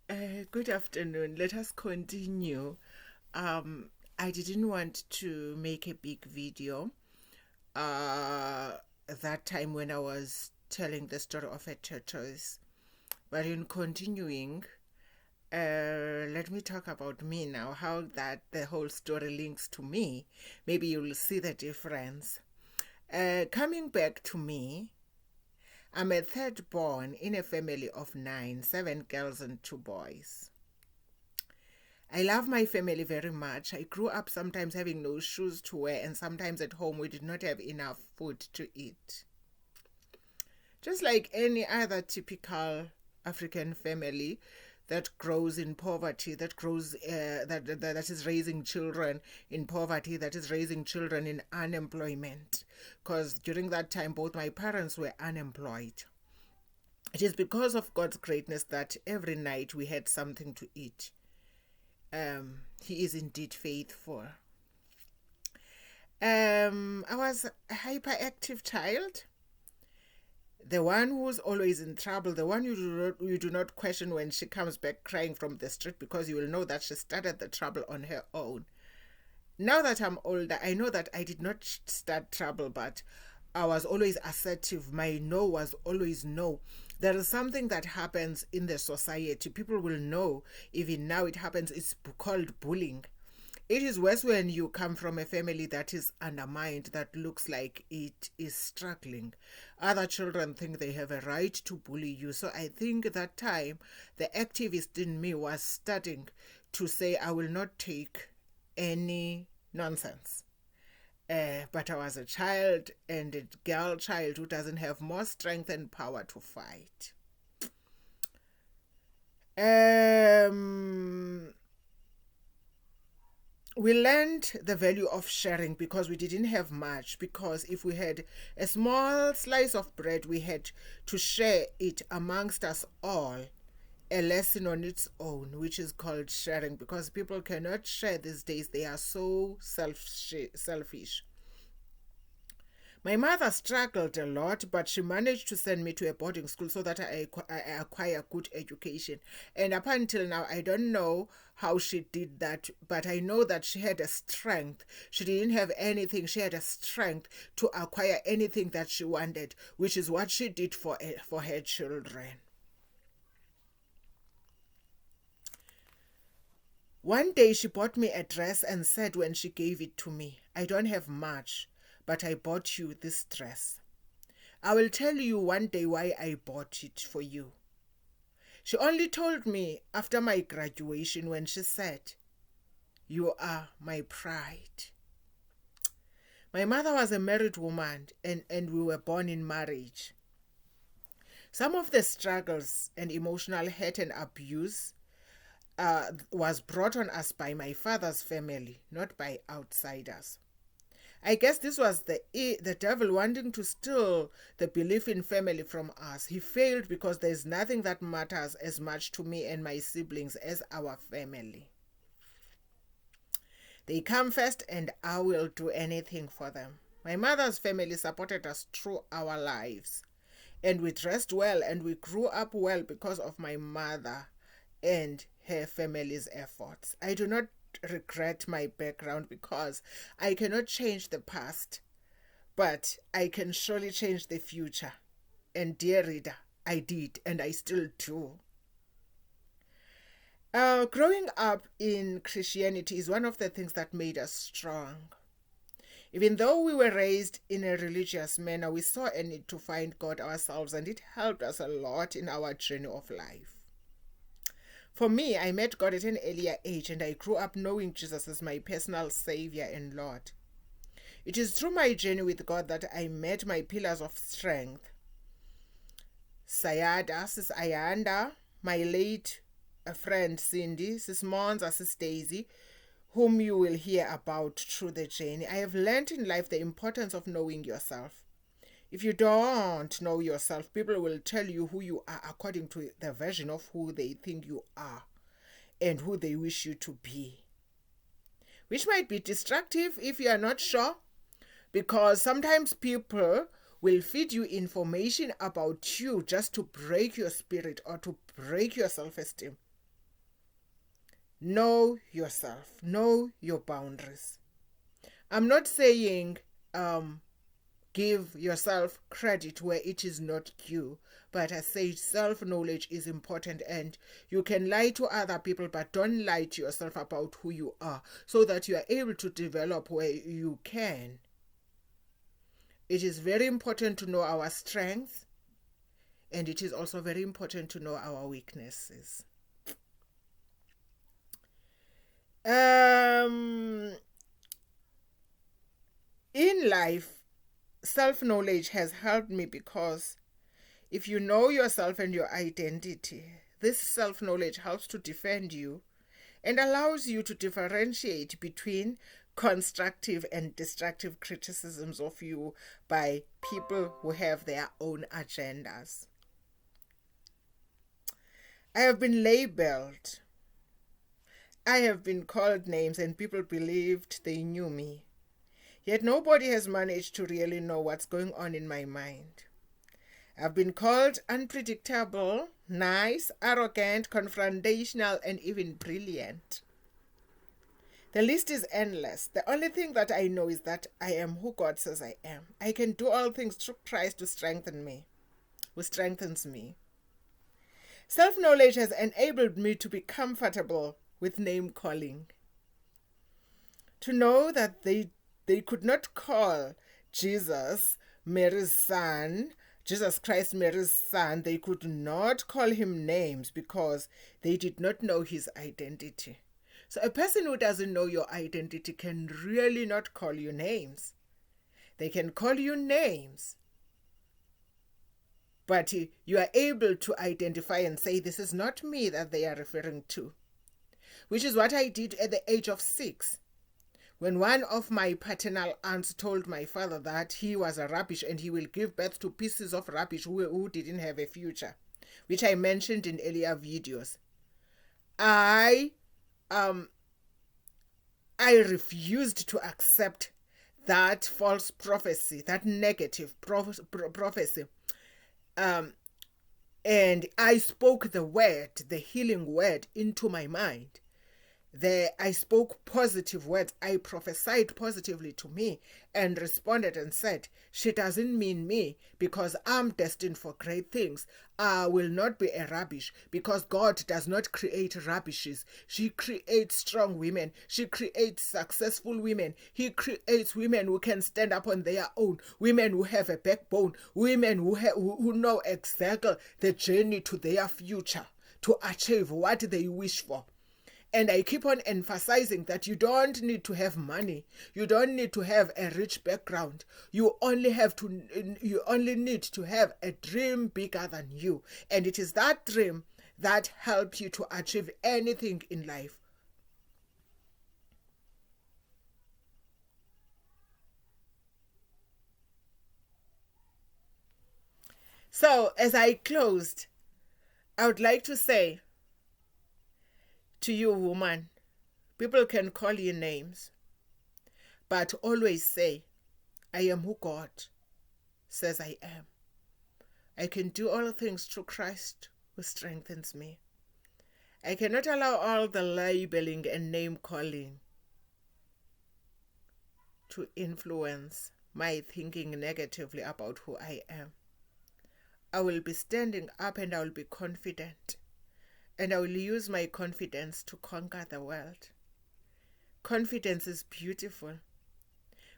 Good afternoon. Let us continue. Um, I didn't want to make a big video. That time when I was telling the story of a tortoise, but in continuing, let me talk about me now. How that the whole story links to me. Maybe you'll see the difference. Coming back to me, I'm a third born in a family of nine, seven girls and two boys. I love my family very much. I grew up sometimes having no shoes to wear, and sometimes at home we did not have enough food to eat. Just like any other typical African family that grows in poverty, that is raising children in poverty, that is raising children in unemployment. Because during that time, both my parents were unemployed. It is because of God's greatness that every night we had something to eat. He is indeed faithful. I was a hyperactive child, the one who's always in trouble, the one you do not question when she comes back crying from the street, because you will know that she started the trouble on her own. Now that I'm older, I know that I did not start trouble, but I was always assertive. My no was always no. There is something that happens in the society. People will know, even now it happens. It's called bullying. It is worse when you come from a family that is undermined, that looks like it is struggling. Other children think they have a right to bully you. So I think that time the activist in me was starting to say, I will not take any nonsense. But I was a child, and a girl child who doesn't have more strength and power to fight. We learned the value of sharing because we didn't have much. Because if we had a small slice of bread, we had to share it amongst us all. A lesson on its own, which is called sharing, because people cannot share these days. They are so selfish. My mother struggled a lot, but she managed to send me to a boarding school so that I acquire good education. And up until now, I don't know how she did that, but I know that she had a strength. She didn't have anything. She had a strength to acquire anything that she wanted, which is what she did for her children. One day she bought me a dress and said when she gave it to me, I don't have much, but I bought you this dress. I will tell you one day why I bought it for you. She only told me after my graduation when she said, you are my pride. My mother was a married woman, and we were born in marriage. Some of the struggles and emotional hurt and abuse was brought on us by my father's family, not by outsiders. I guess this was the devil wanting to steal the belief in family from us. He failed because there is nothing that matters as much to me and my siblings as our family. They come first, and I will do anything for them. My mother's family supported us through our lives, and we dressed well and we grew up well because of my mother and her family's efforts. I do not regret my background because I cannot change the past, but I can surely change the future. And dear reader, I did, and I still do. Growing up in Christianity is one of the things that made us strong. Even though we were raised in a religious manner, we saw a need to find God ourselves, and it helped us a lot in our journey of life. For me, I met God at an earlier age, and I grew up knowing Jesus as my personal Savior and Lord. It is through my journey with God that I met my pillars of strength. Sayada, Sis Ayanda, my late friend Cindy, Sis Monza, Sis Daisy, whom you will hear about through the journey. I have learned in life the importance of knowing yourself. If you don't know yourself, people will tell you who you are according to the version of who they think you are and who they wish you to be, which might be destructive if you are not sure, because sometimes people will feed you information about you just to break your spirit or to break your self-esteem. Know yourself. Know your boundaries. I'm not saying give yourself credit where it is not due, but I say self-knowledge is important, and you can lie to other people, but don't lie to yourself about who you are, so that you are able to develop where you can. It is very important to know our strengths, and it is also very important to know our weaknesses. In life, self-knowledge has helped me because if you know yourself and your identity, this self-knowledge helps to defend you and allows you to differentiate between constructive and destructive criticisms of you by people who have their own agendas. I have been labeled. I have been called names, and people believed they knew me. Yet nobody has managed to really know what's going on in my mind. I've been called unpredictable, nice, arrogant, confrontational, and even brilliant. The list is endless. The only thing that I know is that I am who God says I am. I can do all things through Christ who strengthens me. Self-knowledge has enabled me to be comfortable with name calling. To know that they could not call Jesus Mary's son, Jesus Christ Mary's son, they could not call him names because they did not know his identity. So a person who doesn't know your identity can really not call you names. They can call you names, but you are able to identify and say, this is not me that they are referring to. Which is what I did at the age of 6. When one of my paternal aunts told my father that he was a rubbish and he will give birth to pieces of rubbish who didn't have a future, which I mentioned in earlier videos, I refused to accept that false prophecy, that negative prophecy. And I spoke the word, the healing word, into my mind. I spoke positive words. I prophesied positively to me and responded and said, she doesn't mean me because I'm destined for great things. I will not be a rubbish because God does not create rubbishes. She creates strong women. She creates successful women. He creates women who can stand up on their own, women who have a backbone, women who know exactly the journey to their future, to achieve what they wish for. And I keep on emphasizing that you don't need to have money. You don't need to have a rich background. You only need to have a dream bigger than you. And it is that dream that helps you to achieve anything in life. So, as I closed, I would like to say to you, woman, people can call you names, but always say, I am who God says I am. I can do all things through Christ who strengthens me. I cannot allow all the labeling and name calling to influence my thinking negatively about who I am. I will be standing up and I will be confident. And I will use my confidence to conquer the world. Confidence is beautiful.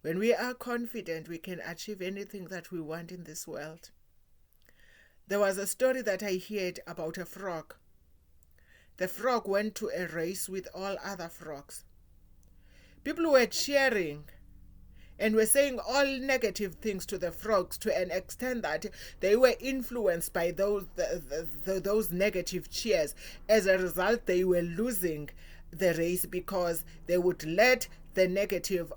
When we are confident, we can achieve anything that we want in this world. There was a story that I heard about a frog. The frog went to a race with all other frogs. People were cheering and were saying all negative things to the frogs to an extent that they were influenced by those negative cheers. As a result, they were losing the race because they would let the negative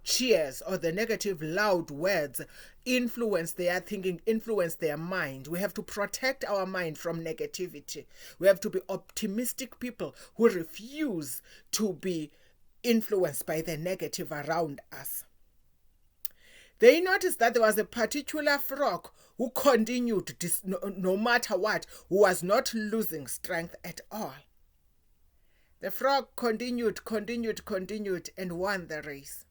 cheers or the negative loud words influence their thinking, influence their mind. We have to protect our mind from negativity. We have to be optimistic people who refuse to be influenced by the negative around us. They noticed that there was a particular frog who continued no matter what, who was not losing strength at all. The frog continued, and won the race.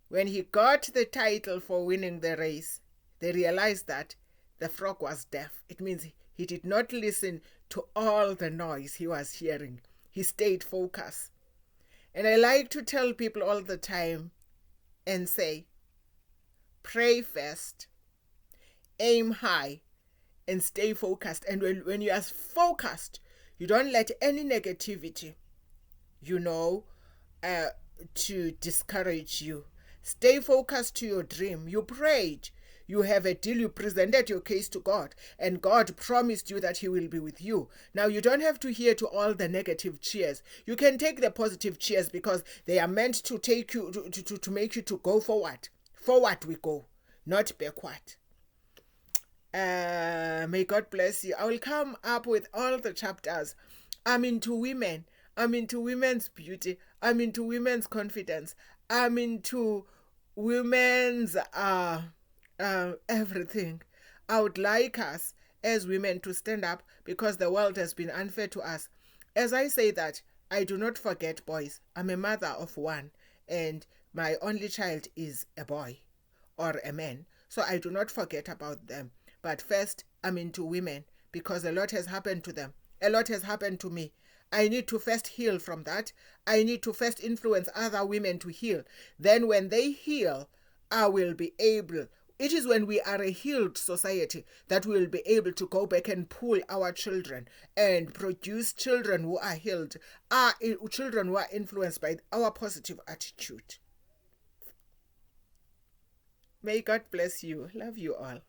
When he got the title for winning the race, they realized that the frog was deaf. It means he did not listen to all the noise he was hearing. He stayed focused. And I like to tell people all the time and say, pray first, aim high, and stay focused. And when you are focused, you don't let any negativity, to discourage you. Stay focused to your dream. You prayed. You have a deal. You presented your case to God, and God promised you that He will be with you. Now, you don't have to hear to all the negative cheers. You can take the positive cheers because they are meant to take you to make you to go forward. Forward we go, not backward. May God bless you. I will come up with all the chapters. I'm into women. I'm into women's beauty. I'm into women's confidence. I'm into women's everything. I would like us as women to stand up because the world has been unfair to us. As I say that, I do not forget boys. I'm a mother of one, and my only child is a boy or a man. So I do not forget about them. But first, I'm into women because a lot has happened to them. A lot has happened to me. I need to first heal from that. I need to first influence other women to heal. Then when they heal, I will be able. It is when we are a healed society that we will be able to go back and pull our children and produce children who are healed, children who are influenced by our positive attitude. May God bless you. Love you all.